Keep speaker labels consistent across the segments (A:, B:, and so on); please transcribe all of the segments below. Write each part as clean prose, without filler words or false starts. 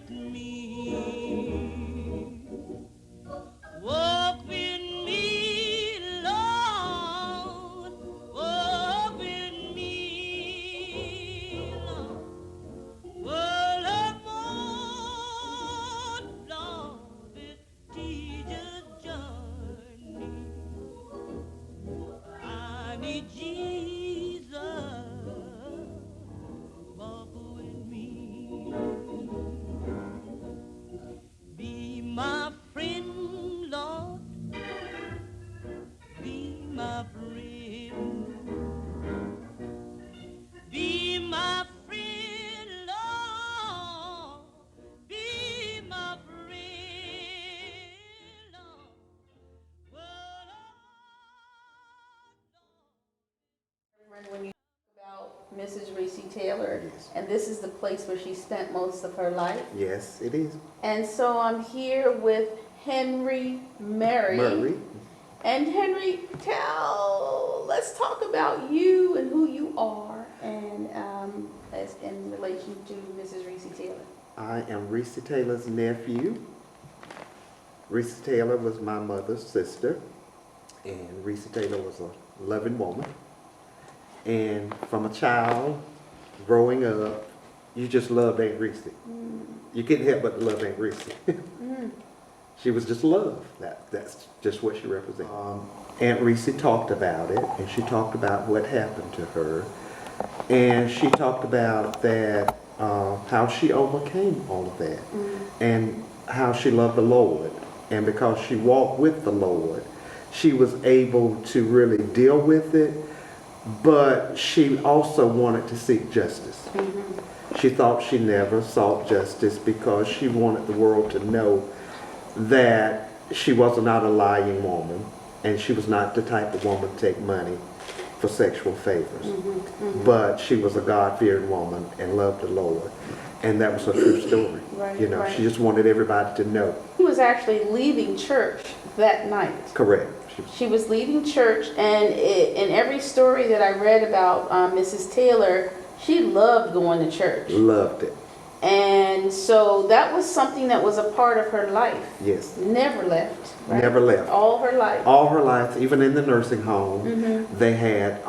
A: with me. Walk with me, Lord. Walk with me, Lord. Well, I'm on, Lord, with Jesus journey. I need Jesus. Walk with me. Be my friend, Lord. Be my friend. Be my friend, Lord. Be my friend, Lord. Well,
B: When you talk about Mrs. Recy Taylor,
C: Yes.
B: and this is the place where she spent most of her life.
C: Yes, it is.
B: And so I'm here with Henry Murry.
C: Murry.
B: And Henry, let's talk about you and who you are, and as in relation to Mrs. Recy Taylor.
C: I am Recy Taylor's nephew. Recy Taylor was my mother's sister, and Recy Taylor was a loving woman. And from a child, growing up, you just loved Aunt Recy. You couldn't help but love Aunt Recy. She was just love. That's just what she represented. Aunt Recy talked about it, and she talked about what happened to her. And she talked about that, how she overcame all of that, and how she loved the Lord. And because she walked with the Lord, she was able to really deal with it, but she also wanted to seek justice. She thought she never sought justice because she wanted the world to know that she was not a lying woman, and she was not the type of woman to take money for sexual favors. But she was a God-fearing woman and loved the Lord, and that was her true story.
B: Right,
C: You know,
B: right.
C: she just wanted everybody to know.
B: She was actually leaving church that night.
C: Correct.
B: She was leaving church, and in every story that I read about Mrs. Taylor, she loved going to church.
C: Loved it.
B: And so that was something that was a part of her life.
C: Yes.
B: Never left. Right?
C: Never left.
B: All her life.
C: All her life, even in the nursing home, they had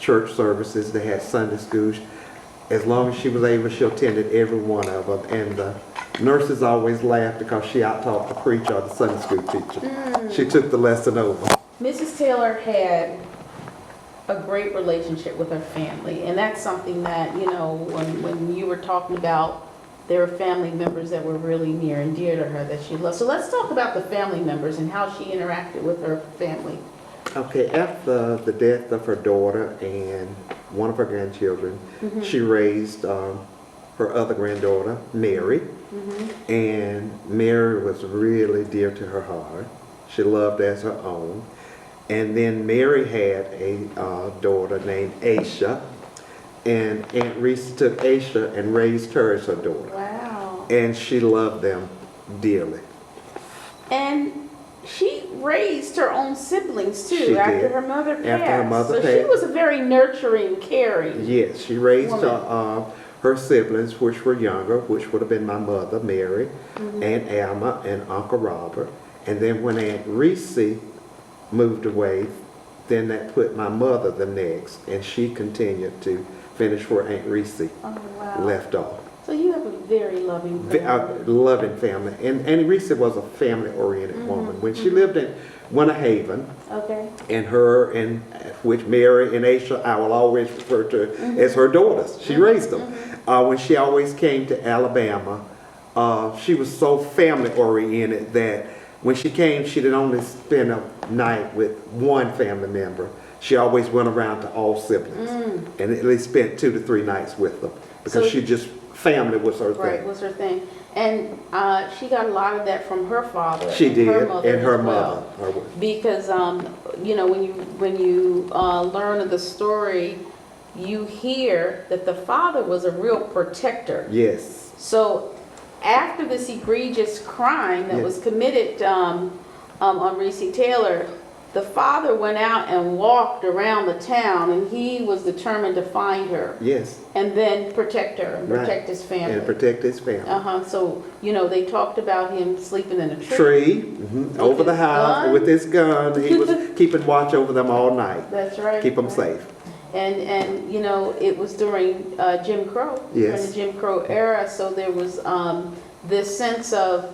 C: church services, they had Sunday schools. As long as she was able, she attended every one of them. And the nurses always laughed because she out-taught the preacher or the Sunday school teacher. She took the lesson over.
B: Mrs. Taylor had a great relationship with her family, and that's something that, you know, when you were talking about there were family members that were really near and dear to her that she loved. So let's talk about the family members and how she interacted with her family.
C: Okay, after the death of her daughter and one of her grandchildren, she raised her other granddaughter, Mary, and Mary was really dear to her heart. She loved as her own. And then Mary had a daughter named Aisha, and Aunt Recy took Aisha and raised her as her daughter.
B: Wow.
C: And she loved them dearly.
B: And she raised her own siblings too
C: She
B: after
C: did.
B: her mother passed.
C: After her mother
B: so
C: passed.
B: she was a very nurturing, caring.
C: Yes, she raised
B: woman.
C: her siblings, which were younger, which would have been my mother, Mary, Aunt Alma, and Uncle Robert. And then when Aunt Recy moved away, then that put my mother the next, and she continued to finish where Aunt Recy left off.
B: So you have a very loving family.
C: Loving family. And Aunt Recy was a family-oriented woman. When she lived in Winter Haven,
B: Okay.
C: and her, and which Mary and Aisha, I will always refer to as her daughters. She raised them. When she always came to Alabama, she was so family-oriented that when she came, she didn't only spend a night with one family member. She always went around to all siblings and at least spent 2 to 3 nights with them because
B: So
C: she just, family was her thing.
B: Right, was her thing. And she got a lot of that from her father.
C: She
B: and
C: did,
B: her mother
C: and her
B: as well.
C: mother.
B: Because you know, when you learn of the story, you hear that the father was a real protector.
C: Yes.
B: So after this egregious crime that
C: Yes.
B: was committed on Recy Taylor, the father went out and walked around the town, and he was determined to find her
C: Yes.
B: and then protect her and
C: Right.
B: protect his family.
C: And protect his family.
B: So, they talked about him sleeping in a tree.
C: Tree, over the
B: his
C: house
B: gun.
C: with his gun. He was keeping watch over them all night.
B: That's right.
C: Keep them
B: right.
C: safe.
B: And it was during Jim Crow, during
C: Yes.
B: the Jim Crow era, so there was this sense of,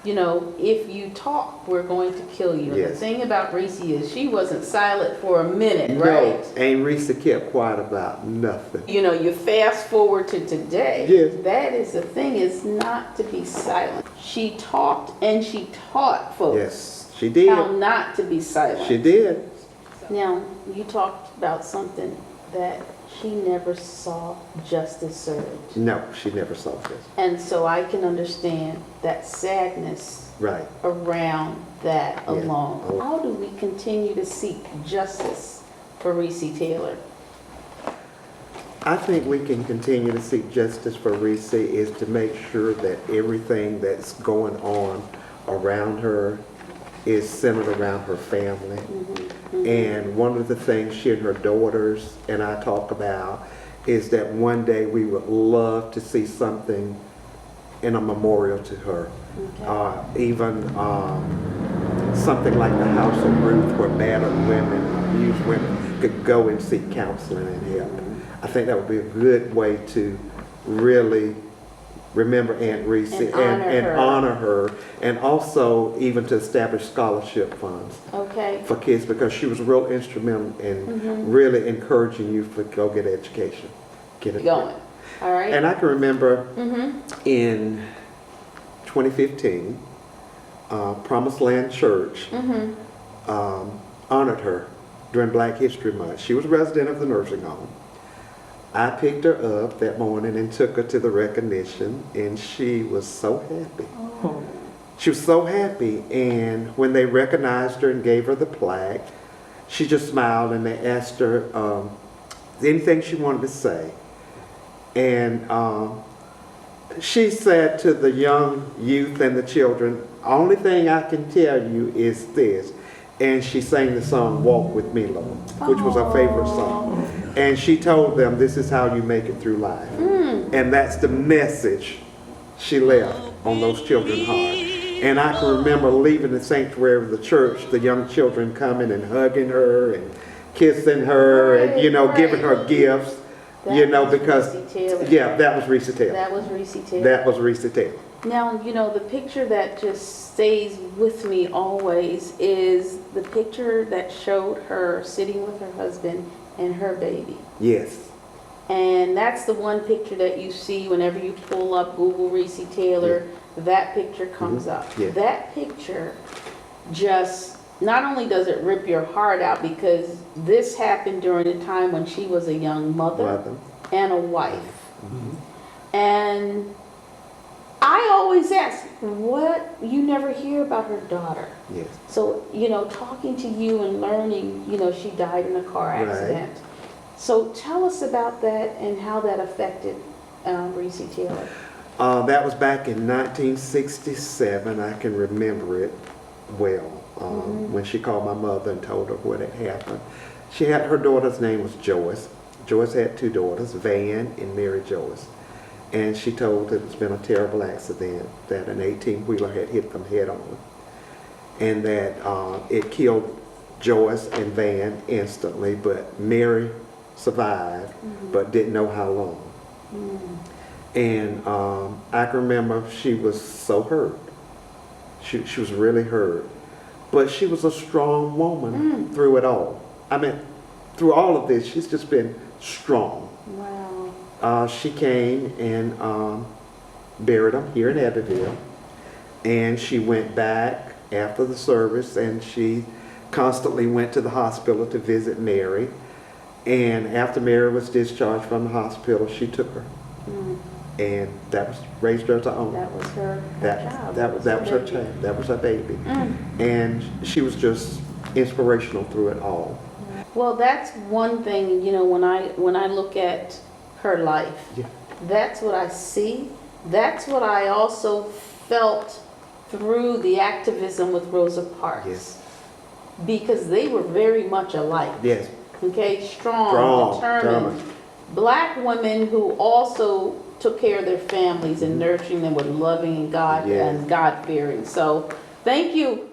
B: if you talk, we're going to kill you. And
C: Yes.
B: the thing about Recy is she wasn't silent for a minute,
C: No,
B: right?
C: ain't Recy kept quiet about nothing.
B: You fast forward to today.
C: Yes.
B: That is the thing, is not to be silent. She talked and she taught folks
C: Yes, she did.
B: how not to be silent.
C: She did.
B: Now, you talked about something that she never saw justice served.
C: No, she never saw this.
B: And so I can understand that sadness
C: Right.
B: around that
C: Yeah.
B: alone.
C: Oh.
B: How do we continue to seek justice for Recy Taylor?
C: I think we can continue to seek justice for Recy is to make sure that everything that's going on around her is centered around her family. And one of the things she and her daughters and I talk about is that one day we would love to see something in a memorial to her.
B: Okay.
C: Even something like the House of Ruth, where battered women, abused women could go and seek counseling and help. I think that would be a good way to really remember Aunt Recy and honor her, and also even to establish scholarship funds
B: Okay.
C: for kids, because she was real instrumental in really encouraging you to go get education. Get it
B: Going. All right.
C: And I can remember in 2015, Promised Land Church honored her during Black History Month. She was a resident of the nursing home. I picked her up that morning and took her to the recognition, and she was so happy.
B: Oh.
C: She was so happy, and when they recognized her and gave her the plaque, she just smiled, and they asked her anything she wanted to say. And she said to the young youth and the children, only thing I can tell you is this. And she sang the song Walk With Me, Lord, which was her favorite song. And she told them, this is how you make it through life. And that's the message she left on those children's hearts. And I can remember leaving the sanctuary of the church, the young children coming and hugging her and kissing her and, giving her gifts, because,
B: Recy Taylor.
C: yeah, that was Recy Taylor.
B: That was Recy Taylor.
C: That was Recy Taylor.
B: Now, the picture that just stays with me always is the picture that showed her sitting with her husband and her baby.
C: Yes.
B: And that's the one picture that you see whenever you pull up Google Recy Taylor, that picture comes up.
C: Yeah.
B: That picture just, not only does it rip your heart out, because this happened during a time when she was a young mother and a wife. And I always ask, you never hear about her daughter.
C: Yes.
B: So, talking to you and learning, she died in a car accident. Right. So tell us about that and how that affected Recy Taylor.
C: That was back in 1967. I can remember it well. When she called my mother and told her what had happened. Her daughter's name was Joyce. Joyce had two daughters, Van and Mary Joyce. And she told that it's been a terrible accident, that an 18-wheeler had hit them head on. And that it killed Joyce and Van instantly, but Mary survived, but didn't know how long. And I can remember she was so hurt. She was really hurt. But she was a strong woman through it all. I mean, through all of this, she's just been strong.
B: Wow.
C: She came and buried him here in Abbeville. And she went back after the service, and she constantly went to the hospital to visit Mary. And after Mary was discharged from the hospital, she took her. And that was raised her to own.
B: That was her child.
C: That was her child. That was her baby. And she was just inspirational through it all.
B: Well, that's one thing, when I look at her life, that's what I see. That's what I also felt through the activism with Rosa Parks.
C: Yes.
B: because they were very much alike.
C: Yes.
B: Okay, strong, determined.
C: determined.
B: Black women who also took care of their families and nurturing them with loving and God
C: Yes.
B: and God-fearing. So thank you